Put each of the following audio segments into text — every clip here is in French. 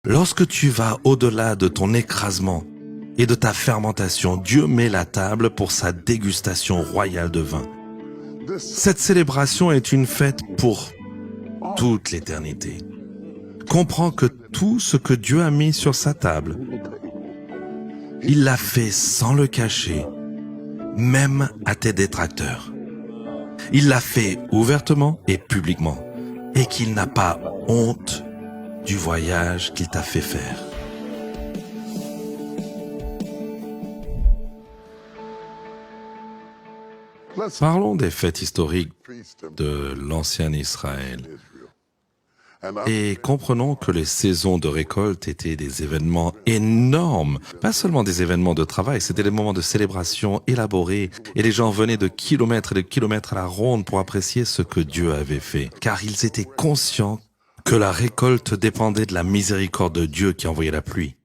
Lorsque tu vas au-delà de ton écrasement et de ta fermentation, Dieu met la table pour sa dégustation royale de vin. Cette célébration est une fête pour toute l'éternité. Comprends que tout ce que Dieu a mis sur sa table, il l'a fait sans le cacher, même à tes détracteurs. Il l'a fait ouvertement et publiquement, et qu'il n'a pas honte du voyage qu'il t'a fait faire. Parlons des fêtes historiques de l'ancien Israël et comprenons que les saisons de récolte étaient des événements énormes, pas seulement des événements de travail, c'était des moments de célébration élaborés et les gens venaient de kilomètres et de kilomètres à la ronde pour apprécier ce que Dieu avait fait, car ils étaient conscients que la récolte dépendait de la miséricorde de Dieu qui envoyait la pluie.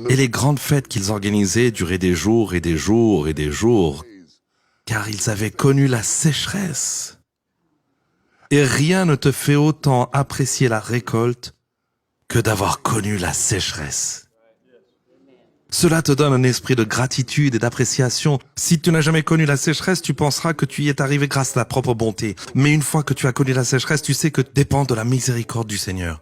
Et les grandes fêtes qu'ils organisaient duraient des jours et des jours et des jours, car ils avaient connu la sécheresse. Et rien ne te fait autant apprécier la récolte que d'avoir connu la sécheresse. Cela te donne un esprit de gratitude et d'appréciation. Si tu n'as jamais connu la sécheresse, tu penseras que tu y es arrivé grâce à ta propre bonté. Mais une fois que tu as connu la sécheresse, tu sais que tu dépends de la miséricorde du Seigneur.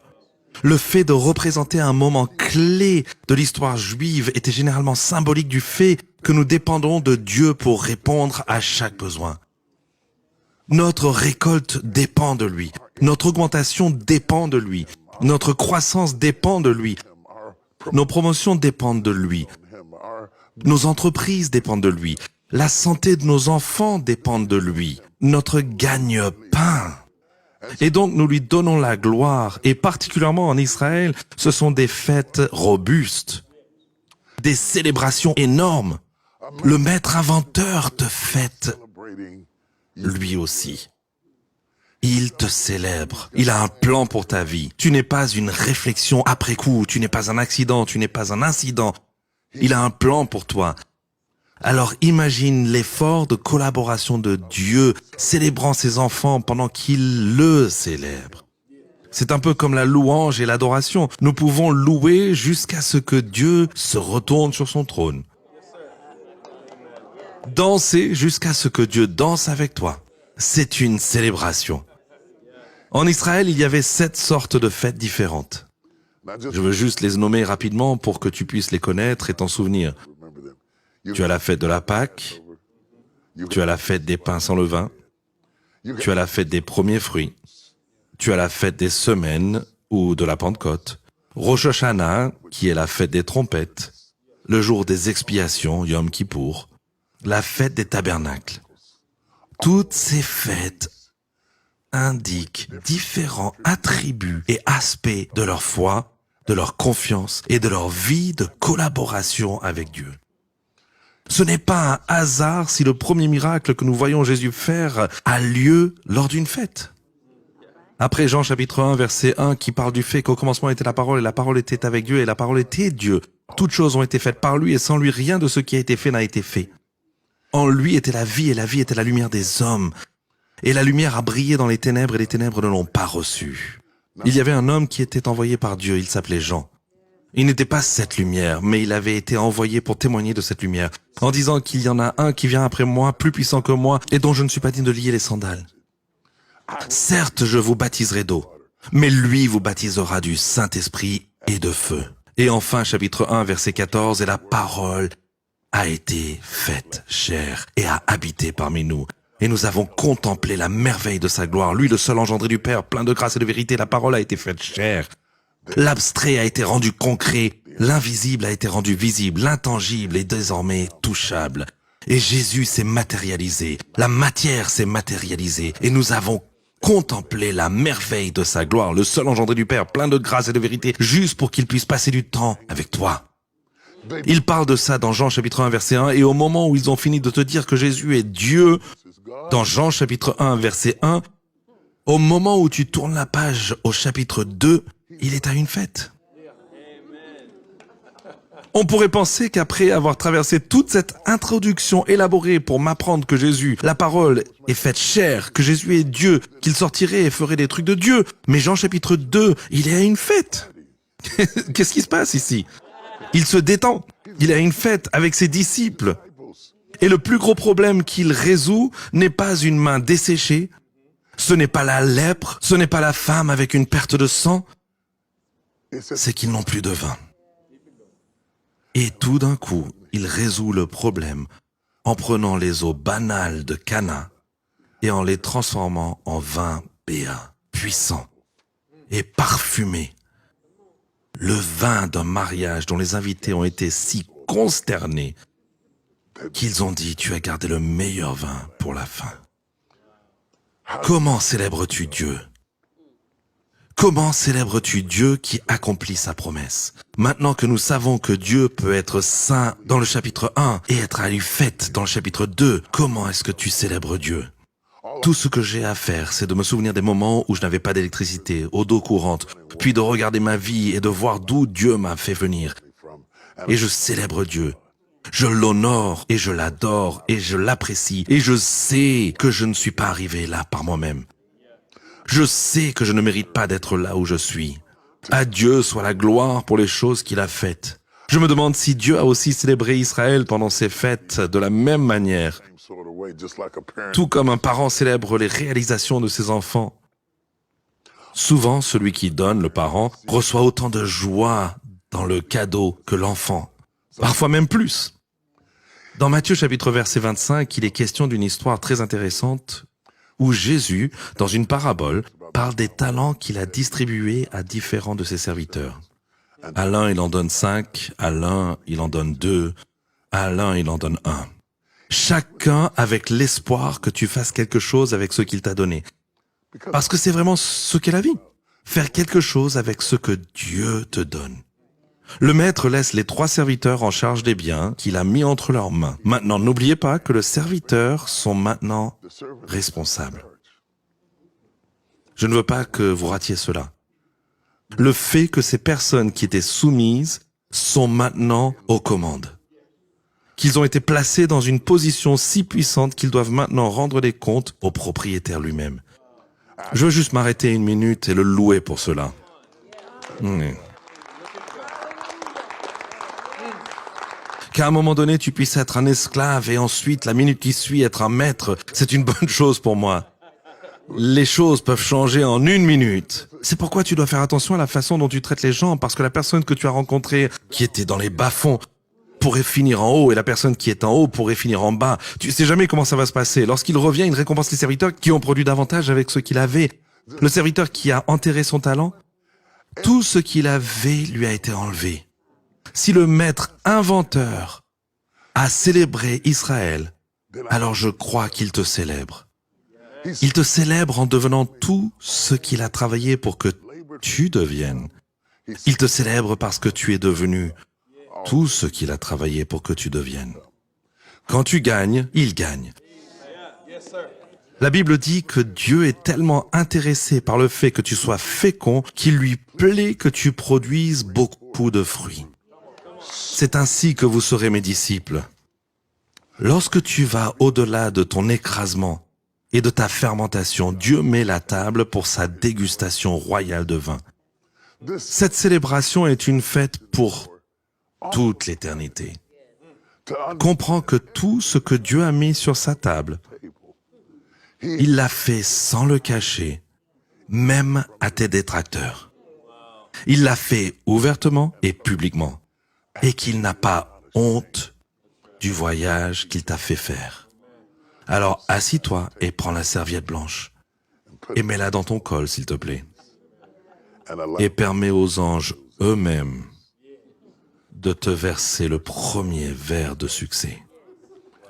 Le fait de représenter un moment clé de l'histoire juive était généralement symbolique du fait que nous dépendons de Dieu pour répondre à chaque besoin. Notre récolte dépend de lui. Notre augmentation dépend de lui. Notre croissance dépend de lui. Nos promotions dépendent de lui. Nos entreprises dépendent de lui. La santé de nos enfants dépend de lui. Notre gagne-pain. Et donc nous lui donnons la gloire. Et particulièrement en Israël, ce sont des fêtes robustes. Des célébrations énormes. Le maître inventeur te fête lui aussi. Il te célèbre. Il a un plan pour ta vie. Tu n'es pas une réflexion après coup. Tu n'es pas un accident. Tu n'es pas un incident. Il a un plan pour toi. Alors imagine l'effort de collaboration de Dieu célébrant ses enfants pendant qu'il le célèbre. C'est un peu comme la louange et l'adoration. Nous pouvons louer jusqu'à ce que Dieu se retourne sur son trône. Danser jusqu'à ce que Dieu danse avec toi. C'est une célébration. En Israël, il y avait 7 sortes de fêtes différentes. Je veux juste les nommer rapidement pour que tu puisses les connaître et t'en souvenir. Tu as la fête de la Pâque, tu as la fête des pains sans levain, tu as la fête des premiers fruits, tu as la fête des semaines ou de la Pentecôte, Rosh Hashanah, qui est la fête des trompettes, le jour des expiations, Yom Kippour, la fête des tabernacles. Toutes ces fêtes indiquent différents attributs et aspects de leur foi, de leur confiance et de leur vie de collaboration avec Dieu. Ce n'est pas un hasard si le premier miracle que nous voyons Jésus faire a lieu lors d'une fête. Après Jean chapitre 1, verset 1, qui parle du fait qu'au commencement était la parole et la parole était avec Dieu et la parole était Dieu. Toutes choses ont été faites par lui et sans lui rien de ce qui a été fait n'a été fait. En lui était la vie et la vie était la lumière des hommes. Et la lumière a brillé dans les ténèbres et les ténèbres ne l'ont pas reçue. Il y avait un homme qui était envoyé par Dieu, il s'appelait Jean. Il n'était pas cette lumière, mais il avait été envoyé pour témoigner de cette lumière, en disant qu'il y en a un qui vient après moi, plus puissant que moi, et dont je ne suis pas digne de lier les sandales. Certes, je vous baptiserai d'eau, mais lui vous baptisera du Saint-Esprit et de feu. Et enfin, chapitre 1, verset 14, et la parole a été faite chair et a habité parmi nous. Et nous avons contemplé la merveille de sa gloire. Lui, le seul engendré du Père, plein de grâce et de vérité, la parole a été faite chair. L'abstrait a été rendu concret, l'invisible a été rendu visible, l'intangible est désormais touchable. Et Jésus s'est matérialisé, la matière s'est matérialisée, et nous avons contemplé la merveille de sa gloire, le seul engendré du Père, plein de grâce et de vérité, juste pour qu'il puisse passer du temps avec toi. Il parle de ça dans Jean chapitre 1 verset 1, et au moment où ils ont fini de te dire que Jésus est Dieu, dans Jean chapitre 1 verset 1, au moment où tu tournes la page au chapitre 2, il est à une fête. On pourrait penser qu'après avoir traversé toute cette introduction élaborée pour m'apprendre que Jésus, la parole, est faite chair, que Jésus est Dieu, qu'il sortirait et ferait des trucs de Dieu. Mais Jean chapitre 2, il est à une fête. Qu'est-ce qui se passe ici? Il se détend. Il a une fête avec ses disciples. Et le plus gros problème qu'il résout n'est pas une main desséchée, ce n'est pas la lèpre, ce n'est pas la femme avec une perte de sang, c'est qu'ils n'ont plus de vin. Et tout d'un coup, il résout le problème en prenant les eaux banales de Cana et en les transformant en vin béat, puissant et parfumé. Le vin d'un mariage dont les invités ont été si consternés qu'ils ont dit « Tu as gardé le meilleur vin pour la fin ». Comment célèbres-tu Dieu? Comment célèbres-tu Dieu qui accomplit sa promesse? Maintenant que nous savons que Dieu peut être saint dans le chapitre 1 et être à une fête dans le chapitre 2, comment est-ce que tu célèbres Dieu? Tout ce que j'ai à faire, c'est de me souvenir des moments où je n'avais pas d'électricité, ou d'eau courante, puis de regarder ma vie et de voir d'où Dieu m'a fait venir. Et je célèbre Dieu. Je l'honore et je l'adore et je l'apprécie et je sais que je ne suis pas arrivé là par moi-même. Je sais que je ne mérite pas d'être là où je suis. À Dieu soit la gloire pour les choses qu'il a faites. Je me demande si Dieu a aussi célébré Israël pendant ses fêtes de la même manière, tout comme un parent célèbre les réalisations de ses enfants. Souvent, celui qui donne, le parent, reçoit autant de joie dans le cadeau que l'enfant. Parfois même plus. Dans Matthieu chapitre verset 25, il est question d'une histoire très intéressante où Jésus, dans une parabole, parle des talents qu'il a distribués à différents de ses serviteurs. À l'un, il en donne 5, à l'un, il en donne 2, à l'un, il en donne 1. Chacun avec l'espoir que tu fasses quelque chose avec ce qu'il t'a donné. Parce que c'est vraiment ce qu'est la vie. Faire quelque chose avec ce que Dieu te donne. Le maître laisse les 3 serviteurs en charge des biens qu'il a mis entre leurs mains. Maintenant, n'oubliez pas que les serviteurs sont maintenant responsables. Je ne veux pas que vous ratiez cela. Le fait que ces personnes qui étaient soumises sont maintenant aux commandes. Qu'ils ont été placés dans une position si puissante qu'ils doivent maintenant rendre des comptes au propriétaire lui-même. Je veux juste m'arrêter une minute et le louer pour cela. Qu'à un moment donné, tu puisses être un esclave et ensuite, la minute qui suit, être un maître, c'est une bonne chose pour moi. Les choses peuvent changer en une minute. C'est pourquoi tu dois faire attention à la façon dont tu traites les gens, parce que la personne que tu as rencontrée, qui était dans les bas-fonds, pourrait finir en haut, et la personne qui est en haut pourrait finir en bas. Tu sais jamais comment ça va se passer. Lorsqu'il revient, il récompense les serviteurs qui ont produit davantage avec ce qu'il avait. Le serviteur qui a enterré son talent, tout ce qu'il avait lui a été enlevé. Si le maître inventeur a célébré Israël, alors je crois qu'il te célèbre. Il te célèbre en devenant tout ce qu'il a travaillé pour que tu deviennes. Il te célèbre parce que tu es devenu tout ce qu'il a travaillé pour que tu deviennes. Quand tu gagnes, il gagne. La Bible dit que Dieu est tellement intéressé par le fait que tu sois fécond qu'il lui plaît que tu produises beaucoup de fruits. C'est ainsi que vous serez mes disciples. Lorsque tu vas au-delà de ton écrasement et de ta fermentation, Dieu met la table pour sa dégustation royale de vin. Cette célébration est une fête pour toute l'éternité. Comprends que tout ce que Dieu a mis sur sa table, il l'a fait sans le cacher, même à tes détracteurs. Il l'a fait ouvertement et publiquement, et qu'il n'a pas honte du voyage qu'il t'a fait faire. Alors assis-toi et prends la serviette blanche, et mets-la dans ton col, s'il te plaît, et permets aux anges eux-mêmes de te verser le premier verre de succès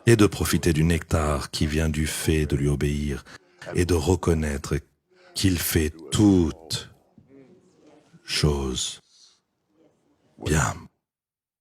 et de profiter du nectar qui vient du fait de lui obéir et de reconnaître qu'il fait toutes choses bien.